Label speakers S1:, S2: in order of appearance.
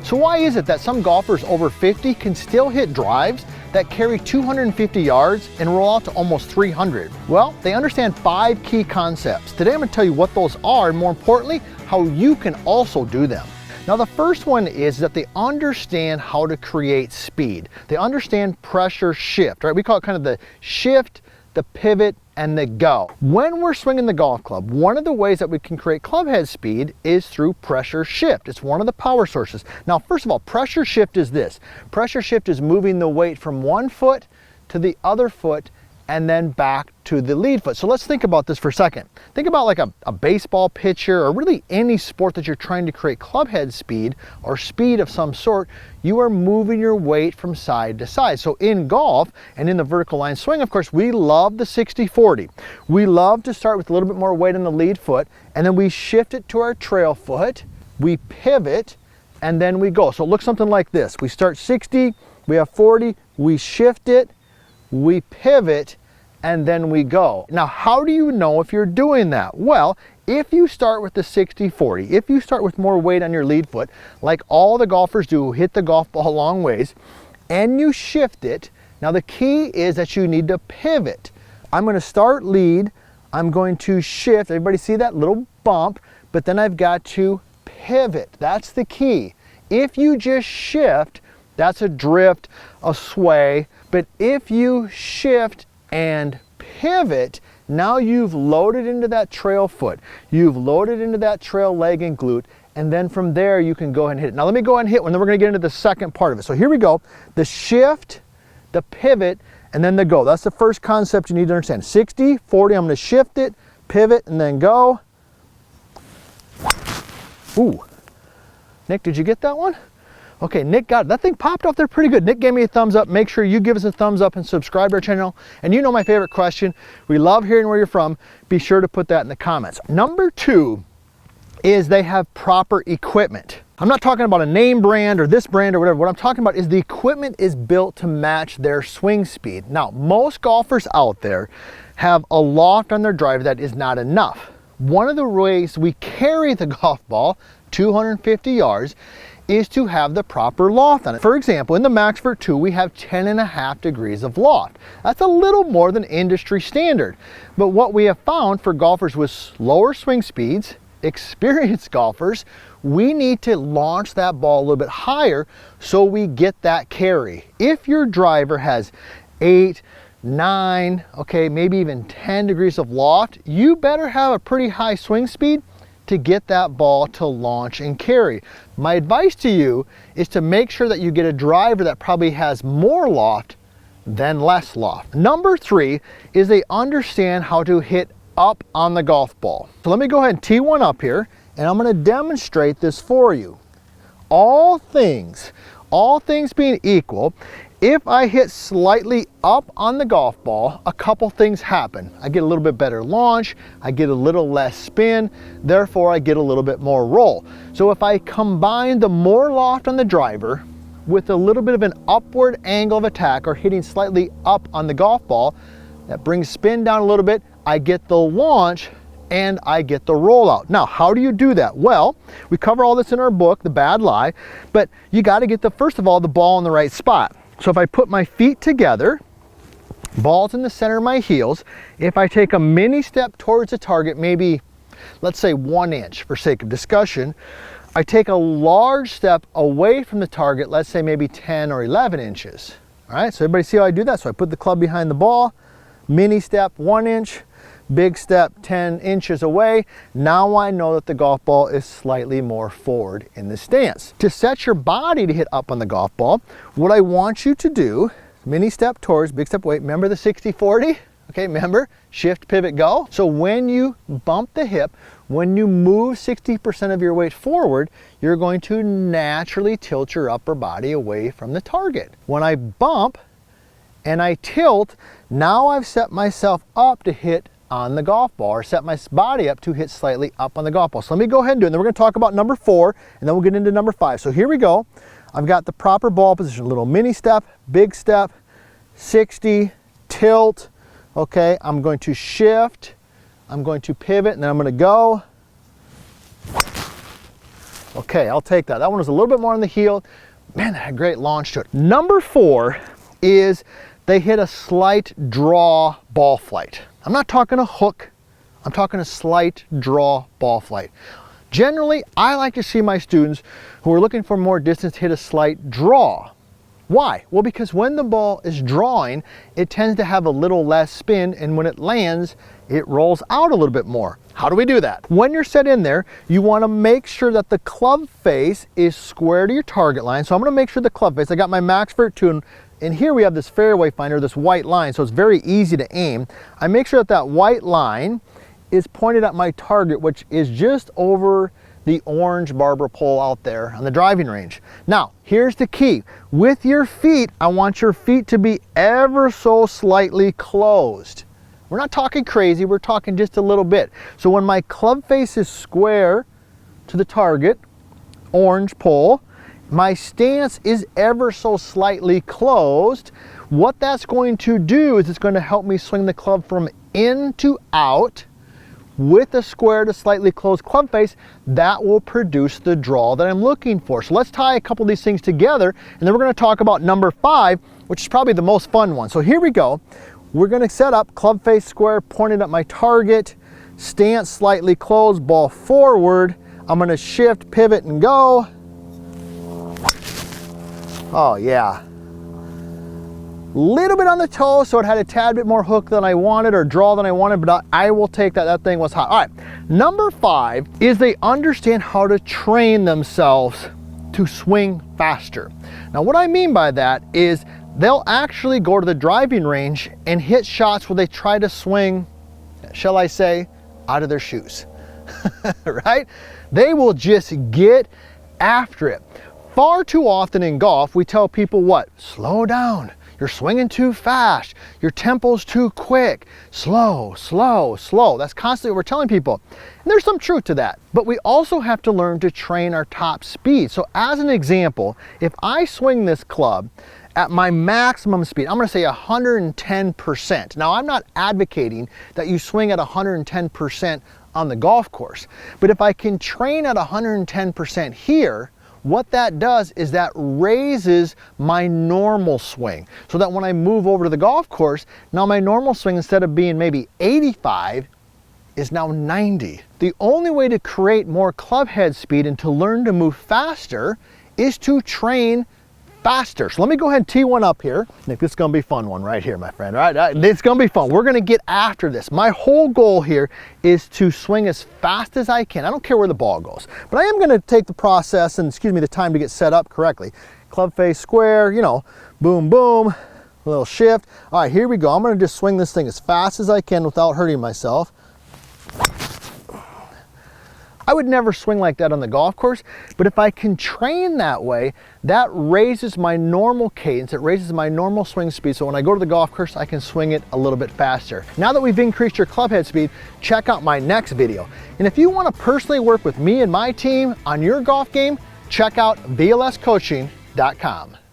S1: So why is it that some golfers over 50 can still hit drives that carry 250 yards and roll out to almost 300? Well, they understand 5 key concepts. Today I'm going to tell you what those are, and more importantly, how you can also do them. Now the first one is that they understand how to create speed. They understand pressure shift, right? We call it kind of the shift, the pivot, and the go. When we're swinging the golf club, one of the ways that we can create club head speed is through pressure shift. It's one of the power sources. Now, first of all, pressure shift is this. Pressure shift is moving the weight from one foot to the other foot and then back to the lead foot. So let's think about this for a second. Think about like a baseball pitcher, or really any sport that you're trying to create club head speed or speed of some sort. You are moving your weight from side to side. So in golf and in the vertical line swing, of course, we love the 60-40. We love to start with a little bit more weight on the lead foot, and then we shift it to our trail foot, we pivot, and then we go. So it looks something like this. We start 60, we have 40, we shift it, we pivot, and then we go. Now, how do you know if you're doing that? Well, if you start with the 60-40, if you start with more weight on your lead foot, like all the golfers do who hit the golf ball a long ways, and you shift it, now the key is that you need to pivot. I'm going to start lead, I'm going to shift, everybody see that little bump, but then I've got to pivot. That's the key. If you just shift, that's a drift, a sway, but if you shift and pivot, now you've loaded into that trail foot, you've loaded into that trail leg and glute, and then from there you can go ahead and hit it. Now let me go ahead and hit one, then we're going to get into the second part of it. So here we go, the shift, the pivot, and then the go. That's the first concept you need to understand. 60-40, I'm going to shift it, pivot, and then go. Ooh, Nick, did you get that one? Okay, Nick got it. That thing popped off there pretty good. Nick gave me a thumbs up. Make sure you give us a thumbs up and subscribe to our channel. And you know my favorite question. We love hearing where you're from. Be sure to put that in the comments. Number 2 is they have proper equipment. I'm not talking about a name brand or this brand or whatever. What I'm talking about is the equipment is built to match their swing speed. Now, most golfers out there have a loft on their driver that is not enough. One of the ways we carry the golf ball 250 yards is to have the proper loft on it. For example, in the MaxVert 2, we have 10.5 degrees of loft. That's a little more than industry standard. But what we have found for golfers with slower swing speeds, experienced golfers, we need to launch that ball a little bit higher so we get that carry. If your driver has 8, 9, okay, maybe even 10 degrees of loft, you better have a pretty high swing speed to get that ball to launch and carry. My advice to you is to make sure that you get a driver that probably has more loft than less loft. Number 3 is they understand how to hit up on the golf ball. So let me go ahead and tee one up here, and I'm going to demonstrate this for you. All things being equal, if I hit slightly up on the golf ball, a couple things happen. I get a little bit better launch, I get a little less spin, therefore I get a little bit more roll. So if I combine the more loft on the driver with a little bit of an upward angle of attack or hitting slightly up on the golf ball, that brings spin down a little bit, I get the launch and I get the rollout. Now, how do you do that? Well, we cover all this in our book, The Bad Lie, but you got to get first of all, the ball in the right spot. So if I put my feet together, ball's in the center of my heels, if I take a mini step towards the target, maybe, let's say 1 inch for sake of discussion, I take a large step away from the target, let's say maybe 10 or 11 inches. All right, so everybody see how I do that? So I put the club behind the ball, mini step 1 inch, big step 10 inches away. Now I know that the golf ball is slightly more forward in the stance. To set your body to hit up on the golf ball, what I want you to do, mini step towards, big step away. Remember the 60-40? Okay, remember, shift, pivot, go. So when you bump the hip, when you move 60% of your weight forward, you're going to naturally tilt your upper body away from the target. When I bump and I tilt, now I've set myself up to hit on the golf ball, or set my body up to hit slightly up on the golf ball. So let me go ahead and do it. And then we're going to talk about number 4, and then we'll get into number 5. So here we go. I've got the proper ball position, a little mini step, big step, 60, tilt. Okay, I'm going to shift, I'm going to pivot, and then I'm going to go. Okay, I'll take that. That one was a little bit more on the heel. Man, that had great launch to it. Number 4 is they hit a slight draw ball flight. I'm not talking a hook, I'm talking a slight draw ball flight. Generally, I like to see my students who are looking for more distance hit a slight draw. Why? Well, because when the ball is drawing, it tends to have a little less spin, and when it lands, it rolls out a little bit more. How do we do that? When you're set in there, you want to make sure that the club face is square to your target line. So I'm going to make sure the club face, I got my max vert tune, and here we have this fairway finder, this white line, so it's very easy to aim. I make sure that that white line is pointed at my target, which is just over the orange barber pole out there on the driving range. Now, here's the key. With your feet, I want your feet to be ever so slightly closed. We're not talking crazy, we're talking just a little bit. So when my club face is square to the target, orange pole, my stance is ever so slightly closed. What that's going to do is it's going to help me swing the club from in to out with a square to slightly closed club face. That will produce the draw that I'm looking for. So let's tie a couple of these things together, and then we're going to talk about number 5, which is probably the most fun one. So here we go. We're going to set up club face square, pointed at my target, stance slightly closed, ball forward. I'm going to shift, pivot, and go. Oh yeah. Little bit on the toe, so it had a tad bit more hook than I wanted or draw than I wanted, but I will take that. That thing was hot. All right, number 5 is they understand how to train themselves to swing faster. Now what I mean by that is they'll actually go to the driving range and hit shots where they try to swing, shall I say, out of their shoes, right? They will just get after it. Far too often in golf, we tell people what? Slow down. You're swinging too fast. Your tempo's too quick. Slow, slow, slow. That's constantly what we're telling people. And there's some truth to that. But we also have to learn to train our top speed. So as an example, if I swing this club at my maximum speed, I'm going to say 110%. Now, I'm not advocating that you swing at 110% on the golf course. But if I can train at 110% here, what that does is that raises my normal swing, so that when I move over to the golf course, now my normal swing, instead of being maybe 85, is now 90. The only way to create more club head speed and to learn to move faster is to train faster. So let me go ahead and tee one up here. Nick, this is gonna be a fun one right here, my friend. All right, it's gonna be fun. We're gonna get after this. My whole goal here is to swing as fast as I can. I don't care where the ball goes, but I am gonna take the process and, excuse me, the time to get set up correctly. Club face square, you know, boom, boom, a little shift. All right, here we go. I'm gonna just swing this thing as fast as I can without hurting myself. I would never swing like that on the golf course, but if I can train that way, that raises my normal cadence, it raises my normal swing speed, so when I go to the golf course, I can swing it a little bit faster. Now that we've increased your club head speed, check out my next video. And if you want to personally work with me and my team on your golf game, check out VLScoaching.com.